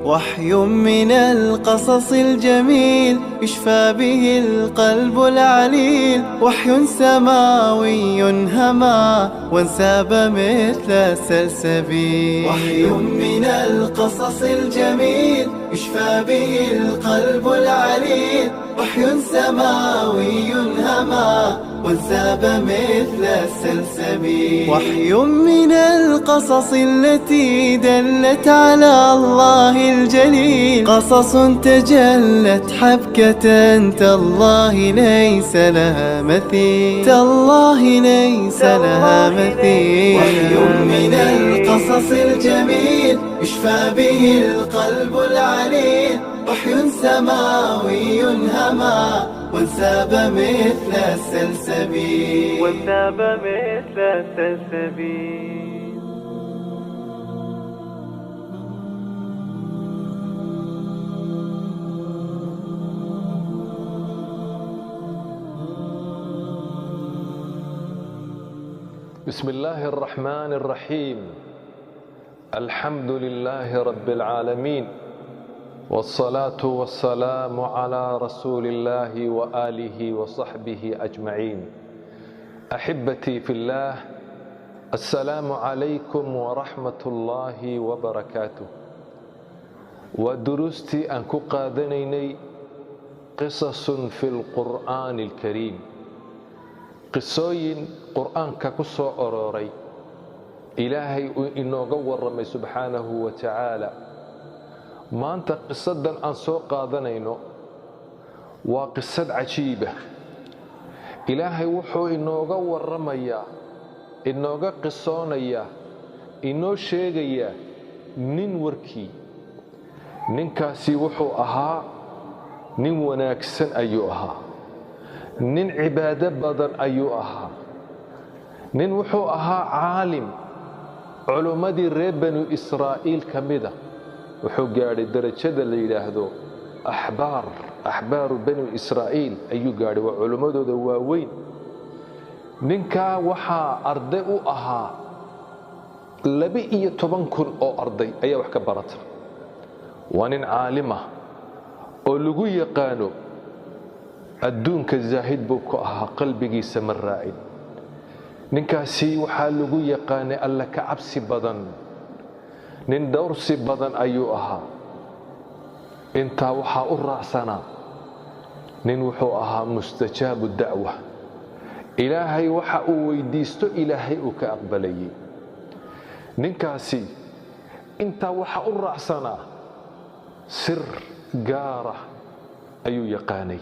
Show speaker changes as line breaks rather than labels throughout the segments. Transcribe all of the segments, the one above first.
وحي من القصص الجميل يشفى به القلب العليل. وحي سماوي هما وانساب مثل السلسبيل. وحي من القصص الجميل يشفى به القلب العليل. وحي سماوي هما وانساب مثل السلسبيل. وحي من القصص التي دلت على الله الجليل. قصص تجلت حبكة تالله ليس لها مثيل. تالله ليس لها مثيل. وحي من القصص الجميل يشفى به القلب العليل. وحي سماوي هما وانساب مثل السلسبيل. وانساب مثل السلسبيل.
بسم الله الرحمن الرحيم. الحمد لله رب العالمين، والصلاة والسلام على رسول الله وآله وصحبه أجمعين. أحبتي في الله، السلام عليكم ورحمة الله وبركاته. ودروستي أنكو قادنيني قصص في القرآن الكريم، قصوين قرآن ككسو أروري إلهي إنو قور رمي سبحانه وتعالى. maanta qisadan aan soo qaadanayno waa qisad cajiiba. ilaahay wuxuu inooga warramayaa, inooga qisoonayaa, inoo sheegayaa nin warkii. ninkaasi wuxuu ahaa nin wanaagsan ayuu ahaa, nin cibaado badan ayuu ahaa, nin wuxuu ahaa caalim culummadii reer banu israa'iil ka mida. wuxuu gaadhay darajada la yidhaahdo axbaaru banu israa'iil ayuu gaadhay, waa culimmadooda waaweyn. ninkaa waxaa arday u ahaa 12,000 oo arday ayaa wax ka barata. waa nin caalimah oo lagu yaqaano adduunka zaahid buu ku ahaa, qalbigiisa ma raacin. ninkaasi waxaa lagu yaqaanay alla ka cabsi badan, nin dhowrsi badan ayuu ahaa. intaa waxaa u raacsanaa nin wuxuu ahaa mustajaabu dacwa. ilaahay waxa uu weydiisto ilaahay uu ka aqbalayay. ninkaasi intaa waxaa u raacsanaa sir gaara ayuu yaqaanay.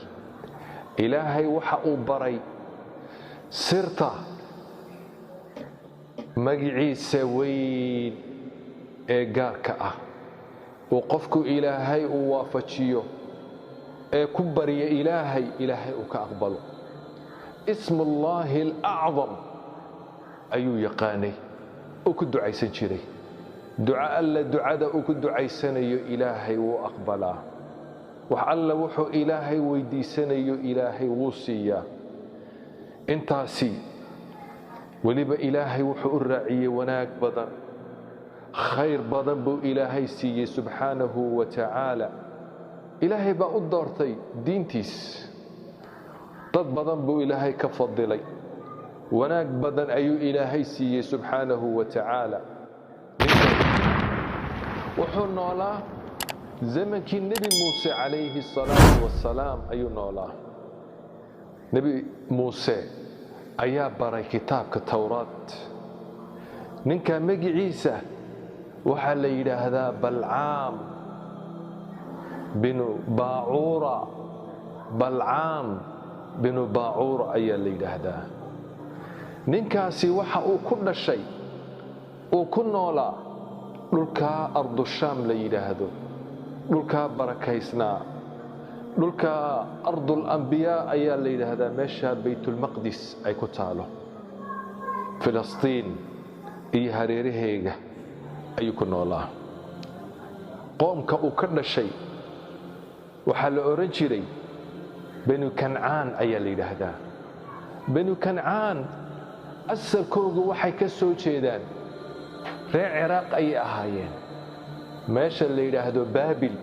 ilaahay waxa uu baray sirta magiciisa weyn ee gaarka ah oo qofku ilaahay uu waafajiyo ee ku barya ilaahay uu ka aqbalo. ismullaahi alacdam ayuu yaqaanay oo ku ducaysan jiray. duca alla ducada uu ku ducaysanayo ilaahay wuu aqbalaa. wax alla wuxuu ilaahay weydiisanayo ilaahay wuu siiyaa. intaasi weliba ilaahay wuxuu u raaciyey wanaag badan, khayr badan buu ilaahay siiyey subxaanahu wa tacaala. ilaahay baa u doortay diintiis. dad badan buu ilaahay ka fadilay, wanaag badan ayuu ilaahay siiyey subxaanahu wa tacaala. wuxuu noolaa zamankii nebi muuse calayhi salaatu wassalaam ayuu noolaa. nebi muuse ayaa baray kitaabka towraad. ninka magiciisa waxaa la yidhaahdaa balcaam binu baacuura. balcaam binu baacuura ayaa la yidhaahdaa. ninkaasi waxa uu ku dhashay, uu ku noolaa dhulkaa ardushaam la yidhaahdo, dhulkaa barakaysnaa, dhulkaa ardul ambiyaa ayaa la yidhaahdaa. meesha baytulmaqdis ay ku taalo, filistiin iyo hareeraheega ayuu ku noolaa. qoomka uu ka dhashay waxaa la oran jiray banu kancaan ayaa la yidhaahdaa. banu kancaan asalkoogu waxay ka soo jeedaan reer ciraaq ayay ahaayeen. meesha la yidhaahdo baabil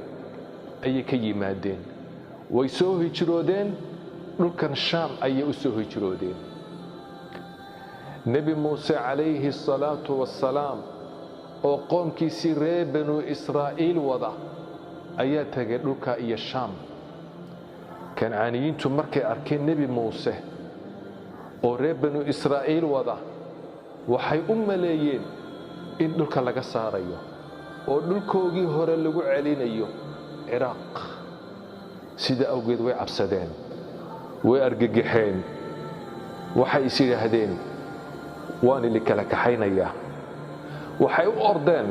ayay ka yimaadeen way soo hijroodeen dhulkan shaam ayay u soo hijroodeen nebi muuse calayhi salaatu wassalaam oo qoomkiisii reer banu israa'iil wada ayaa tagay dhulka iyo shaam kancaaniyiintu markay arkeen nebi muuse oo reer banu israa'iil wada waxay u maleeyeen in dhulka laga saarayo oo dhulkoogii hore lagu celinayo ciraaq sida awgeed way cabsadeen way argagaxeen waxay is yidhaahdeen waan ili kala kaxaynayaa waxay u ordeen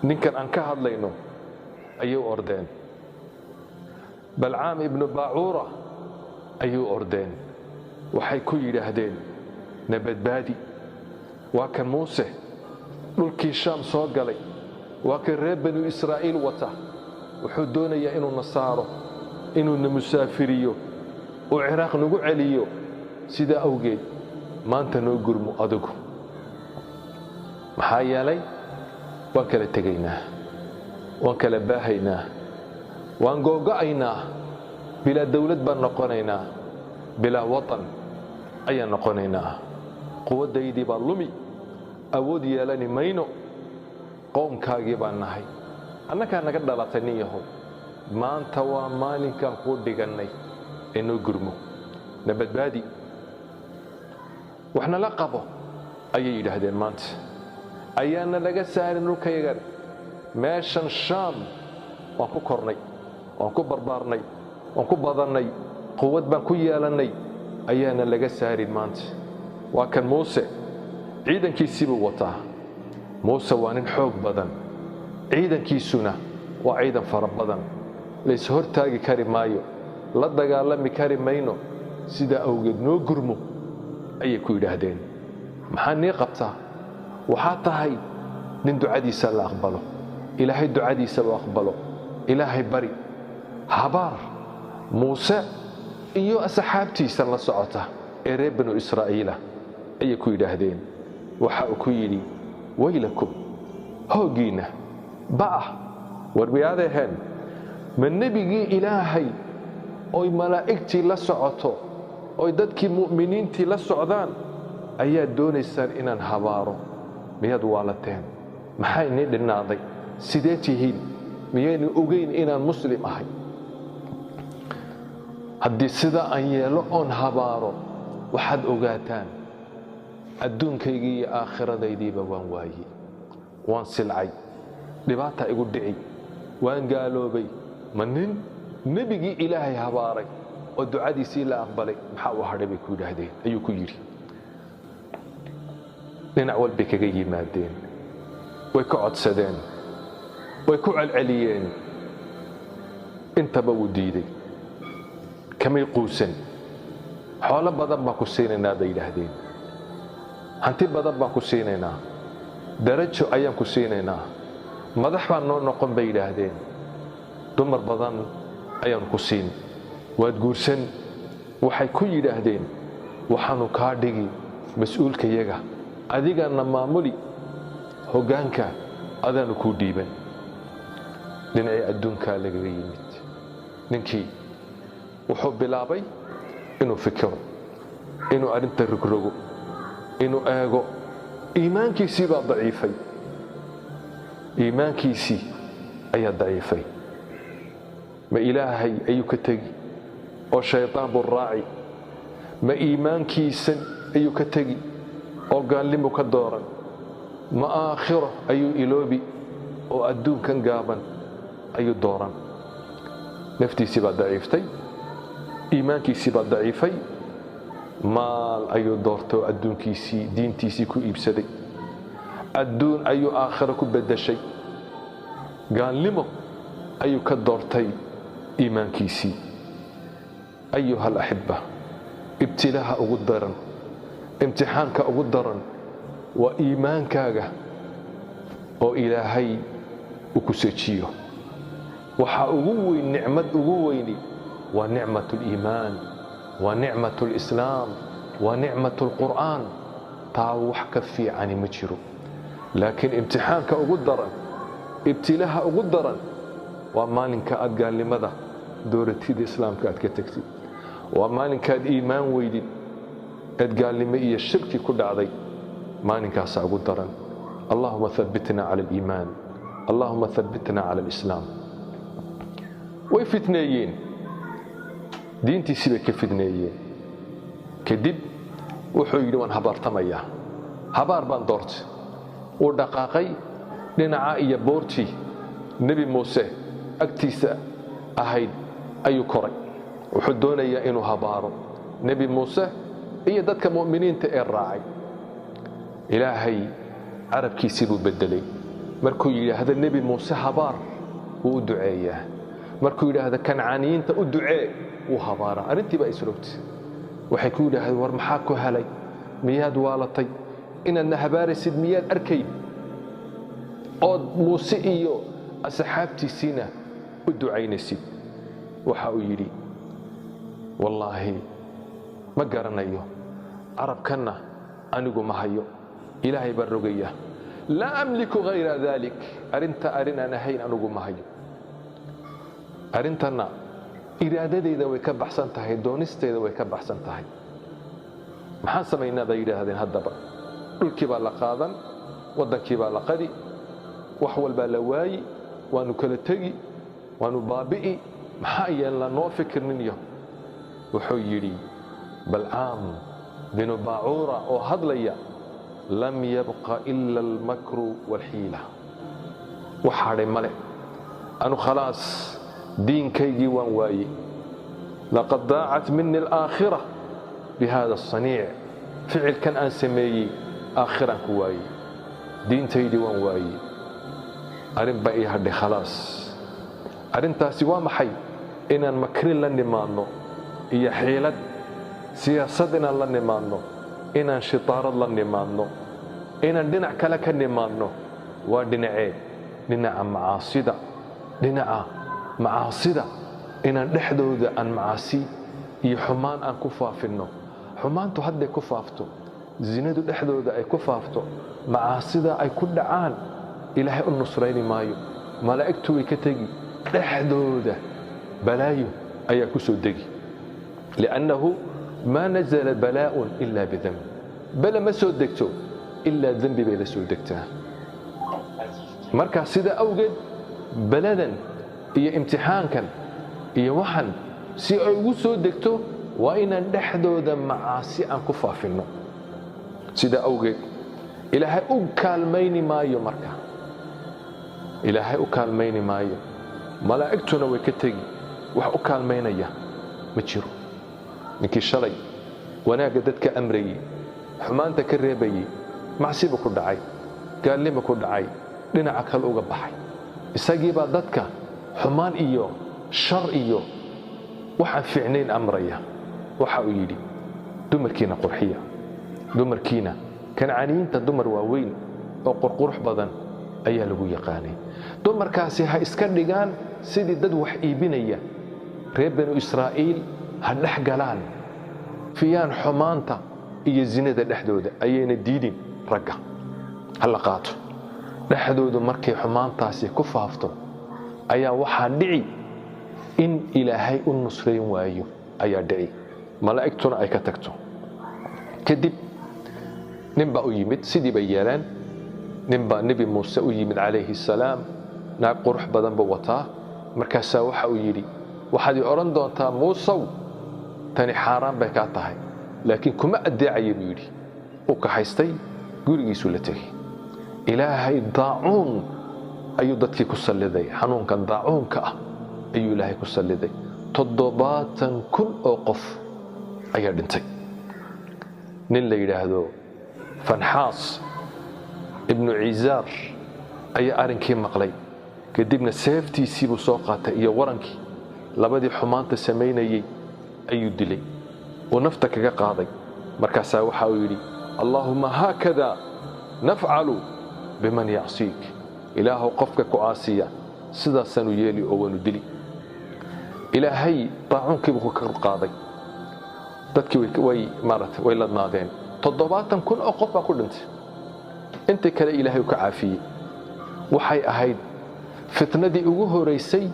ninkan aan ka hadlayno ayay u ordeen balcaam ibnu baacuura ayay u ordeen waxay ku yidhaahdeen nabadbaadi waa kan muuse dhulkii shaam soo galay waa kan reer banu israa'iil wata wuxuu doonayaa inuu na saaro inuu na musaafiriyo oo ciraaq nagu celiyo sidaa awgeed maanta noo gurmo adigu maxaa yeelay waan kala tegaynaa waan kala baahaynaa waan googo'aynaa bilaa dawlad baan noqonaynaa bilaa watan ayaan noqonaynaa quwaddaydii baa lumi awood yeelani mayno qoomkaagii baan nahay annagaa naga dhalatay nin yahow maanta waa maalinkaan kuu dhigannay ee noo gurmo nabadbaadi waxna la qabo ayay yidhaahdeen maanta ayaana laga saarin dhulkayagan meeshan shaam waan ku kornay waan ku barbaarnay waan ku badannay quwad baan ku yeelannay ayaana laga saarin maanta waa kan muuse ciidankiisii buu wataa muuse waa nin xoog badan ciidankiisuna waa ciidan fara badan lays hortaagi kari maayo la dagaalami kari mayno sidaa awgeed noo gurmo ayay ku yidhaahdeen maxaa nii qabtaa waxaa tahay nin ducadiisa la aqbalo ilaahay ducadiisa u aqbalo ilaahay bari habaar muuse iyo asxaabtiisa la socota ee reer banu israa'iila ayay ku yidhaahdeen waxa uu ku yidhi waylakum hoogiinna ba'ah warbiyaadaheen ma nebigii ilaahay oy malaa'igtii la socoto oy dadkii mu'miniintii la socdaan ayaad doonaysaan inaan habaaro miyaad waalateen maxaa inii dhinnaaday sidee tihiin miyaynu ogayn inaan muslim ahay haddii sidaa aan yeelo oon habaaro waxaad ogaataan adduunkaygii iyo aakhiradayddiiba waan waayey waan silcay dhibaataa igu dhici waan gaaloobay ma nin nebigii ilaahay habaaray oo ducadiisii la aqbalay maxaa u hadhay bay ku yidhaahdeen ayuu ku yidhi dhinac walbay kaga yimaadeen way ka codsadeen way ku celceliyeen intaba wuu diiday kamay quusan xoolo badan baan ku siinaynaa bay yidhaahdeen hanti badan baan ku siinaynaa darajo ayaan ku siinaynaa madax baan noo noqon bay yidhaahdeen dumar badan ayaan ku siin waad guursan waxay ku yidhaahdeen waxaanu kaa dhigi mas-uulkayaga adigaana maamuli hoggaanka adaanu kuu dhiiban dhinacii adduunkaa lagaga yimid ninkii wuxuu bilaabay inuu fikiro inuu arrinta rogrogo inuu eego iimaankiisii baa daciifay iimaankiisii ayaa daciifay ma ilaahay ayuu ka tegi oo shaytaan buu raaci ma iimaankiisan ayuu ka tegi oo gaalnimu ka dooran ma aakhiro ayuu iloobi oo adduunkan gaaban ayuu dooran naftiisii baa daciiftay iimaankiisii baa daciifay maal ayuu doortay oo adduunkiisii diintiisii ku iibsaday adduun ayuu aakhiro ku beddeshay gaalnimo ayuu ka doortay iimaankiisii ayuha alaxibba ibtilaaha ugu daran imtixaanka ugu daran waa iimaankaaga oo ilaahay uu ku sejiyo waxaa ugu weyn nicmad ugu weyni waa nicmatu liimaan waa nicmatu lislaam waa nicmatu lqur'aan taa wax ka fiicani ma jiro laakiin imtixaanka ugu daran ibtilaaha ugu daran waa maalinka aad gaalnimada dooratida islaamka aad ka tagtid waa maalinka aad iimaan weydid aad gaalnimo iyo shirki ku dhacday maalinkaas ugu daran allahumma thabbitna ala al-iiman allahumma thabbitna ala al-islam way fitneeyeen diintiisii bay ka fitneeyeen kadib wuxuu yidhi waan habaartamayaa habaar baan doortay uu dhaqaaqay dhinaca iyo boortii nebi muuse agtiisa ahayd ayuu koray wuxuu doonayaa inuu habaaro nebi muuse iyo dadka mu'miniinta ee raacay ilaahay carabkiisii buu bedelay markuu yidhaahdo nebi muuse habaar wuu u duceeyaa markuu yidhaahdo kancaaniyiinta u ducee wuu habaaraa arrintii baa isrogtay waxay ku yidhaahdeen war maxaa ku helay miyaad waalatay inaadna habaaraysid miyaad arkayn ood muuse iyo asxaabtiisiina u ducaynaysid waxa uu yidhi wallaahi ma garanayo carabkanna anigu ma hayo ilaahay baan rogaya laa amliku hayra dalik arrinta arrin aan ahayn anigu ma hayo arrintanna iraadadeyda way ka baxsan tahay doonisteeda way ka baxsan tahay maxaan samaynaa bay yidhaahdeen haddaba dhulkii baa la qaadan waddankii baa la qadi wax walbaa la waayi waanu kala tegi waanu baabi'i maxaa yeelna noo fikirninyo wuxuu yidhi balcaam binu baacuura oo hadlaya lam yabqa ila almakru waalxiila wax hadhay male anu khalaas diinkaygii waan waayey laqad daacat mini alaakhira bihada asaniic ficilkan aan sameeyey aakhiraan ku waayey diintaydii waan waayey arrin baa ii hadhay khalaas arrintaasi waa maxay inaan makrin la nimaadno iyo xiilad siyaasad inaan la nimaadno inaan shitaarad la nimaadno inaan dhinac kale ka nimaadno waa dhinacee dhinaca macaasida inaan dhexdooda aan macaasi iyo xumaan aan ku faafinno xumaantu hadday ku faafto zinadu dhexdooda ay ku faafto macaasida ay ku dhacaan ilaahay u nusrayni maayo malaa'igtu way ka tegi dhexdooda balaayo ayaa ku soo degi liannahu maa nazala balaa'un ilaa bidamb bala ma soo degto ilaa dembi bay la soo degtaa marka sidaa awgeed baladan iyo imtixaankan iyo waxan si ay ugu soo degto waa inaan dhexdooda macaasi aan ku faafinno sidaa awgeed ilaahay u kaalmayni maayo marka ilaahay u kaalmayni maayo malaa'igtuna way ka tegi wax u kaalmaynaya ma jiro ninkii shalay wanaagga dadka amrayey xumaanta ka reebayey macsiba ku dhacay gaalnimo ku dhacay dhinaca kale uga baxay isagii baa dadka xumaan iyo shar iyo waxaan fiicnayn amraya waxa uu yidhi dumarkiina qurxiya dumarkiina kancaaniyiinta dumar waaweyn oo qurqurux badan ayaa lagu yaqaanay dumarkaasi ha iska dhigaan sidii dad wax iibinaya reer banu israa'iil ha dhex galaan fiyaan xumaanta iyo zinada dhexdooda ayayna diidin ragga ha la qaato dhexdoodu markay xumaantaasi ku faafto ayaa waxaa dhici in ilaahay u nusrayn waayo ayaa dhici malaa'igtuna ay ka tagto kadib nin baa u yimid sidii bay yeeleen nin baa nebi muuse u yimid calayhi salaam naag qurux badan buu wataa markaasaa waxa uu yidhi waxaad ii odhan doontaa muusow tani xaaraan bay kaa tahay laakiin kuma addeecaya buu yidhi uu kaxaystay gurigiisuu la tegey ilaahay daacuun ayuu dadkii ku salliday xanuunkan daacuunka ah ayuu ilaahay ku salliday 70,000 oo qof ayaa dhintay nin la yidhaahdo fanxaas ibnu ciisaar ayaa arrinkii maqlay kadibna seeftiisii buu soo qaatay iyo warankii labadii xumaanta samaynayey ayuu dilay uu nafta kaga qaaday markaasaa waxa uu yidhi allaahumma haakada nafcalu biman yacsiik ilaahow qofka ku caasiya sidaasaanu yeeli oo waanu dili ilaahay daacuunkiibuu ka qaaday dadkii way ladnaadeen 70,000 oo qof baa ku dhintay intii kale ilaahay u ka caafiyey waxay ahayd fitnadii ugu horeysay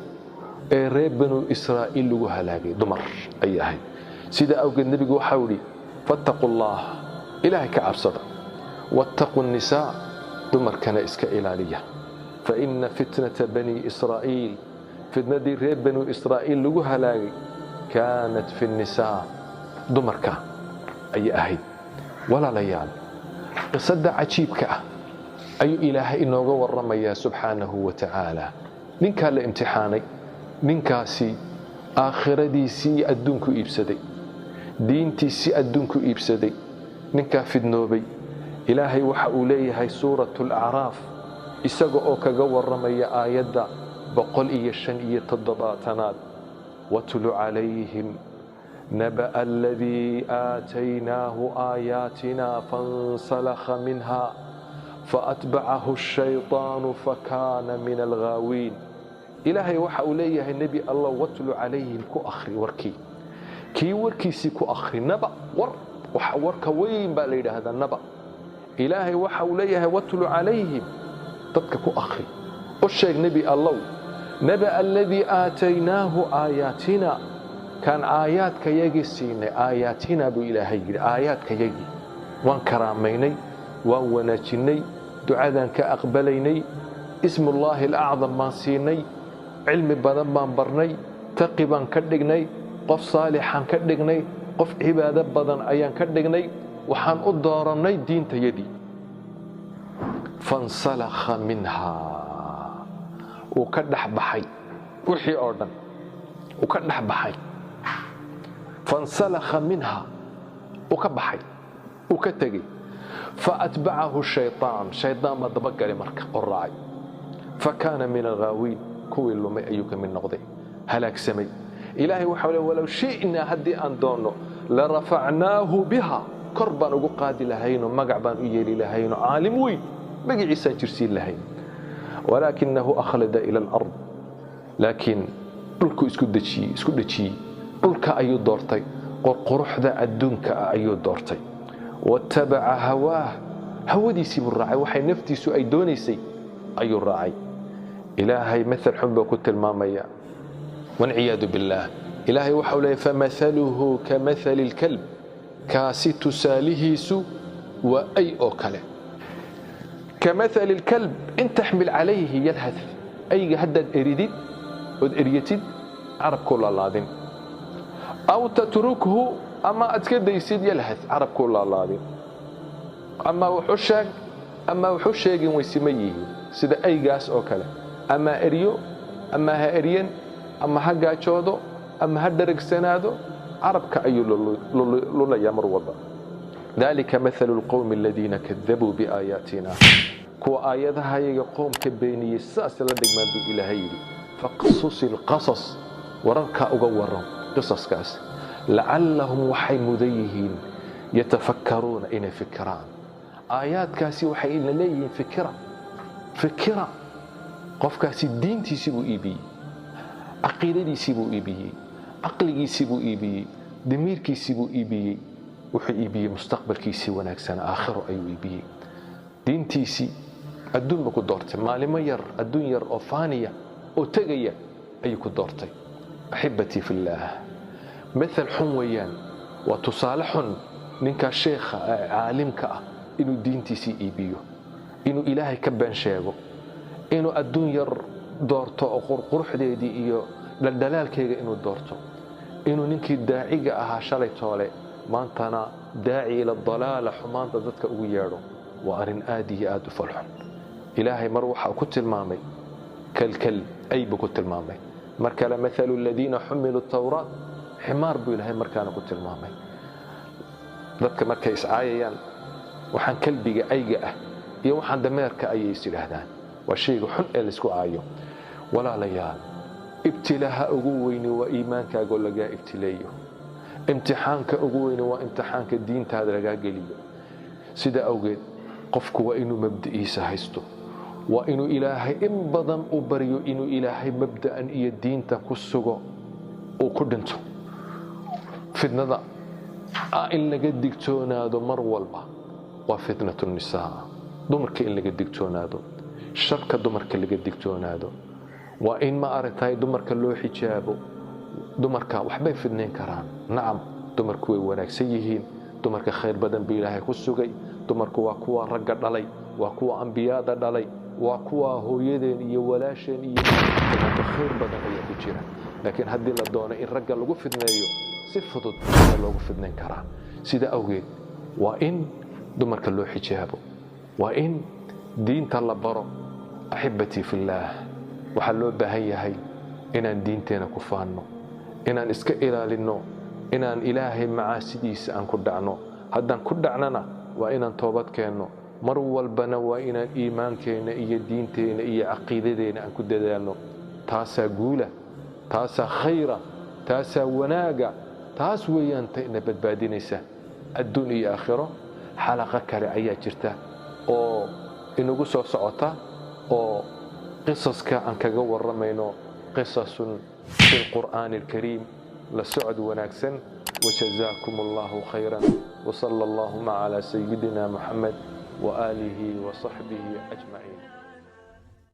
ee reer banu israa'iil lagu halaagay dumar ay ahayd sida awgeed nabigu waxa uu yiri fattaqullah ilaahay ka cabsada wattaqun nisaa dumarkana iska ilaaliya fa inna fitnata bani israa'iil fitnadii reer banu israa'iil lagu halaagay kaanat fi nisaa dumarka ay ahayd walaalayaal qisada cajiibka ah ayuu ilaahay inooga warramayaa subxaanahu wa tacaala ninkaa la imtixaanay ninkaasi aakhiradiisii adduunku iibsaday diintiisii adduunku iibsaday ninkaa fidnoobay ilaahay waxa uu leeyahay suuratu al-acraaf isaga oo kaga warramaya aayadda 157 watlu calayhim نبأ الذي آتيناه آياتنا فانسلخ منها فأتبعه الشيطان فكان من الغاوين إلهي وحا أوليه النبي الله واتل عليهم كو أخري وركي كي وركي سي كو أخري نبأ وحا ورك وين بالي هذا النبأ إلهي وحا أوليه واتل عليهم تدك كو أخري الشيخ نبي الله نبأ الذي آتيناه آياتنا كان آياتك يجي سيني آياتنا بو إلهي آياتك يجي وان كراميني وان وناجيني دعاء كأقبليني اسم الله الأعظم ما سيني علم بدن ما برني تقبا كدغني قف صالحا كدغني قف عبادة بدن أيان كدغني وحان أدارني دين تيدي فانسلخ منها وكدح بحي وحي أردن وكدح بحي فانسلخ منها وكبحي وكتغي فأتبعه الشيطان ما دبق لمرك الراعي فكان من الغاوين كوي اللي أيوك من نقضي هلاك سمي إلهي وحوله ولو شئنا هدي أن دونه لرفعناه بها كربا وقاد لهين ومقعبا إيالي لهين عالم وين بقي عيسى جرسين لهين ولكنه أخلد إلى الأرض لكن قلكو اسكدتشي dhulka ayuu doortay qorquruxda adduunka ayuu doortay wattaba'a hawadiisii buu raacay waxay naftiisu ay doonaysay ayuu raacay ilaahay mathal xubba ku tilmaamaya wan iyadu billah ilaahay waxa uu leeyahay famathaluhu kamathali alkalb kaasi tusalihiisu wa ay oo kale kamathali alkalb in tahmil alayhi yalhath ayga haddad eridid od eriyatid arabku laalaadin أو تتركه أما أتكديسيد يلهث عرب كل الله أما وحشاق ويسميه سيدا أي قاس أو كلا أما إريو أما هإريين أما هقا تشودو أما هدرق سنادو عرب كأيو لولا يمر وضع ذلك مثل القوم الذين كذبوا بآياتنا كو آياتها يقوم كبيني الساس لديك ما بإلهي فقصص القصص ورنكا أقورهم قصص كاس لعلهم وحي مذيهين يتفكرون إن فكران آيات كاسي وحي إن ليهين فكرة قف كاسي الدين تيسيبو إيبي عقيدة تيسيبو إيبي عقل يسيبو إيبي دمير كيسيبو إيبي وحي إيبي مستقبل كيسي وناكسان آخر أيو إيبي دين تيسي الدون بكو دورتي مالي مير الدون ير أوفانية أو تغيى أيكو دورتي أحبتي في الله مثل حنويان وتصالح منك الشيخ عالمك إنه دينتي سي إيبيو إنه إلهي كبان شيغو إنه الدون ير دورتو أو قرح دي إيو للدلال كيغا إنه دورتو إنه ننكي داعيغا أها شالي تولي ما أنتنا داعي إلى الضلالة حمان ضدك أويارو وأرن آدي آدو فالحن إلهي مروحة كنت المامي كالكل أي بكنت المامي مركل مثل الذين حملوا التوراة حمار بو إلهي مركانا كنت المامي ذاتك مركا إسعايا وحان كلبي أيقا iyo waxaan dameerka ayay isiraahdaan waa shay xun ee la isku aayo walaalayaal ibtilaaha ugu weyn waa iimaankaaga laga ibtileeyo imtixaanka ugu weyn waa imtixaanka diintaada laga geliyo sida awgeed qofku waa inuu mabda'iisa haysto waa inuu ilaahay in badan u bariyo inuu ilaahay mabda'an iyo diinta ku sugo oo ku dhinto fitnada in laga digtoonaado mar walba waa fitnatu nisaa dumarka in laga digtoonaado sharka dumarka laga digtoonaado waa in ma aragtay dumarka loo xijaabo dumarka waxbay fidnayn karaan nacam dumarku way wanaagsan yihiin dumarka khayr badan bi Ilaahay ku sugay dumarku waa kuwa ragga dhalay waa kuwa ambiyada dhalay waa kuwa hooyadeen iyo walaasheen iyo dumarka khayr badan ayaa ku jira laakiin haddii la doono in ragga lagu fidneeyo si fudud ayaa loogu fidnayn karaa sida awgeed waa in dumarka loo xijaabo waa in diinta la baro axibbatii fillaah waxaa loo baahan yahay inaan diinteena ku faanno inaan iska ilaalinno inaan ilaahay macaasidiisa aan ku dhacno haddaan ku dhacnana waa inaan toobad keenno mar walbana waa inaan iimaankeena iyo diinteena iyo caqiidadeena aan ku dadaalno taasaa guula taasaa khayra taasaa wanaaga taas weeyaan tayna badbaadinaysa adduun iyo aakhiro xalaqa kale ayaa jirta oo inagu soo socota oo qisaska aan kaga waramayno qisasun fil qur'aan alkariim la socod wanaagsan وجزاكم الله خيرا وصلى اللهم على سيدنا محمد وآله وصحبه أجمعين